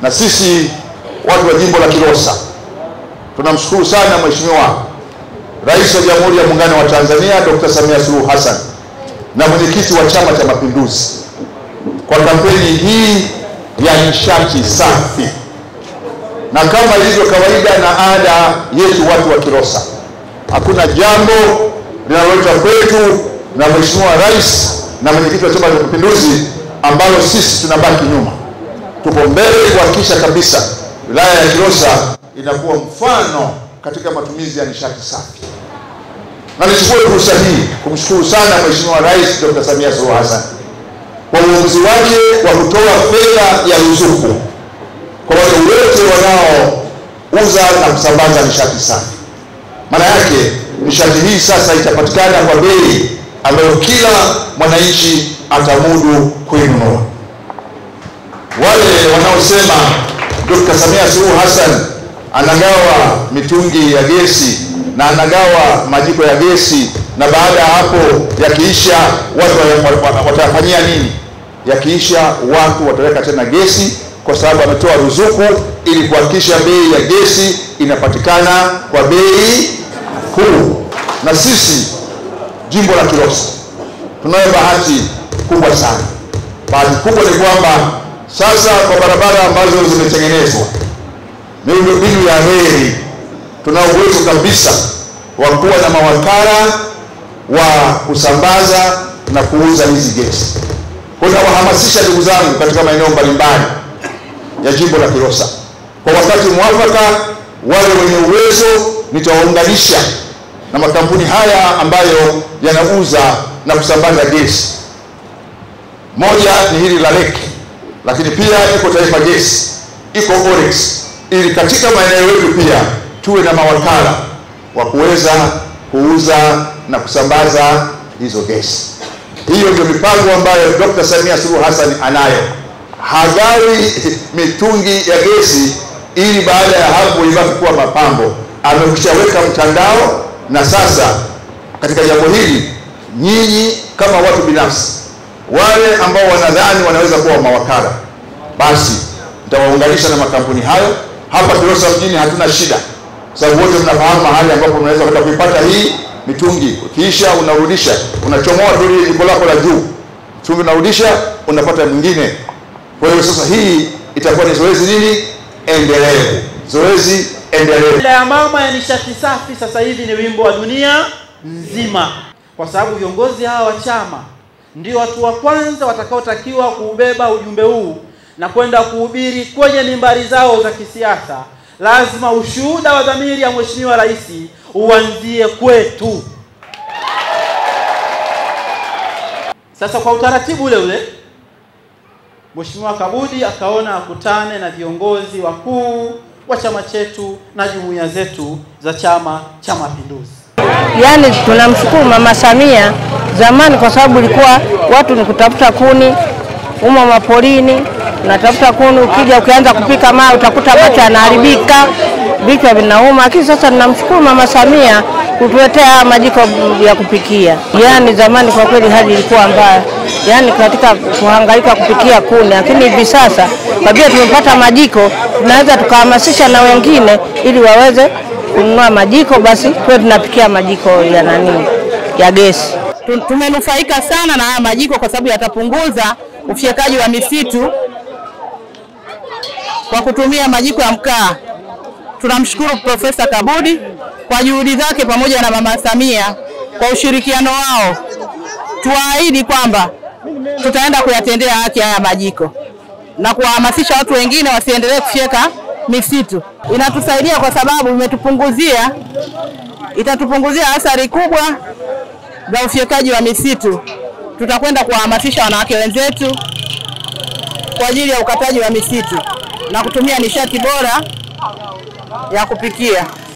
Na sisi watu wa jimbo la Kilosa tunamshukuru sana Mheshimiwa Rais wa Jamhuri ya Muungano wa Tanzania Dr. Samia Suluhu Hassan na mwenyekiti wa Chama cha Mapinduzi kwa kampeni hii ya nishati safi. Na kama ilivyo kawaida na ada yetu watu wa Kilosa, hakuna jambo linaloletwa kwetu na Mheshimiwa Rais na mwenyekiti wa Chama cha Mapinduzi ambalo sisi tunabaki nyuma. Tupo mbele kuhakikisha kabisa wilaya ya Kilosa inakuwa mfano katika matumizi ya nishati safi. Na nichukue fursa hii kumshukuru sana Mheshimiwa Rais Dr. Samia Suluhu Hassan kwa uamuzi wake wa kutoa fedha ya ruzuku kwa wale wote wanaouza na kusambaza nishati safi. Maana yake nishati hii sasa itapatikana kwa bei ambayo kila mwananchi atamudu kuinunua. Wale wanaosema Dr. Samia Suluhu Hassan anagawa mitungi ya gesi na anagawa majiko ya gesi na baada ya hapo yakiisha watu watafanyia nini? Yakiisha watu wataweka tena gesi, kwa sababu ametoa ruzuku ili kuhakikisha bei ya gesi inapatikana kwa bei kuu. Na sisi jimbo la Kilosa tunayo bahati kubwa sana. Bahati kubwa ni kwamba sasa kwa barabara ambazo zimetengenezwa, miundombinu ya reli, tuna uwezo kabisa wa kuwa na mawakala wa kusambaza na kuuza hizi gesi. Kwa hiyo nawahamasisha ndugu zangu katika maeneo mbalimbali ya jimbo la Kilosa, kwa wakati mwafaka wale wenye uwezo nitawaunganisha na makampuni haya ambayo yanauza na kusambaza gesi. Moja ni hili la Lake, lakini pia iko Taifa Gesi, iko Oryx, ili katika maeneo yetu pia tuwe na mawakala wa kuweza kuuza na kusambaza hizo gesi. Hiyo ndio mipango ambayo Dr. Samia Suluhu Hassan anayo. Hagawi mitungi ya gesi ili baada ya hapo ibaki kuwa mapambo. Amekushaweka mtandao, na sasa katika jambo hili nyinyi kama watu binafsi, wale ambao wanadhani wanaweza kuwa mawakala, basi nitawaunganisha na makampuni hayo. Hapa Kilosa mjini hatuna shida, sababu wote mnafahamu mahali ambapo mnaweza kwenda kuipata hii mitungi. Kisha unarudisha, unachomoa tu ile jiko lako la juu, mtungi unarudisha, unapata mwingine. Kwa hiyo sasa hii itakuwa ni zoezi nini? Endelevu. Zoezi endelevu. Ya mama ya nishati safi sasa hivi ni wimbo wa dunia nzima, kwa sababu viongozi hawa wa chama ndio watu wa kwanza watakaotakiwa kuubeba ujumbe huu na kwenda kuhubiri kwenye mimbari zao za kisiasa. Lazima ushuhuda wa dhamiri ya Mheshimiwa Rais uanzie kwetu. Sasa kwa utaratibu ule ule, Mheshimiwa Kabudi akaona akutane na viongozi wakuu wa chama chetu na jumuiya zetu za Chama cha Mapinduzi. Yaani tunamshukuru Mama Samia zamani, kwa sababu ilikuwa watu ni kutafuta kuni umo mapolini, unatafuta kuni, ukija ukianza kupika maa utakuta macho yanaharibika, vichwa vinauma. Lakini sasa tunamshukuru Mama Samia kutuletea majiko ya kupikia. Yaani zamani kwa kweli hali ilikuwa mbaya, yaani katika kuhangaika kupikia kuni, lakini hivi sasa kwa vile tumepata majiko, tunaweza tukahamasisha na wengine ili waweze kununua majiko, basi tuwe tunapikia majiko ya nani, ya gesi. Tumenufaika sana na haya majiko kwa sababu yatapunguza ufyekaji wa misitu kwa kutumia majiko ya mkaa. Tunamshukuru Profesa Kabudi kwa juhudi zake pamoja na Mama Samia kwa ushirikiano wao. Tuwaahidi kwamba tutaenda kuyatendea haki haya majiko na kuwahamasisha watu wengine wasiendelee kufyeka misitu. Inatusaidia kwa sababu itatupunguzia athari kubwa za ufyekaji wa misitu. Tutakwenda kuwahamasisha wanawake wenzetu kwa ajili ya ukataji wa misitu na kutumia nishati bora ya kupikia.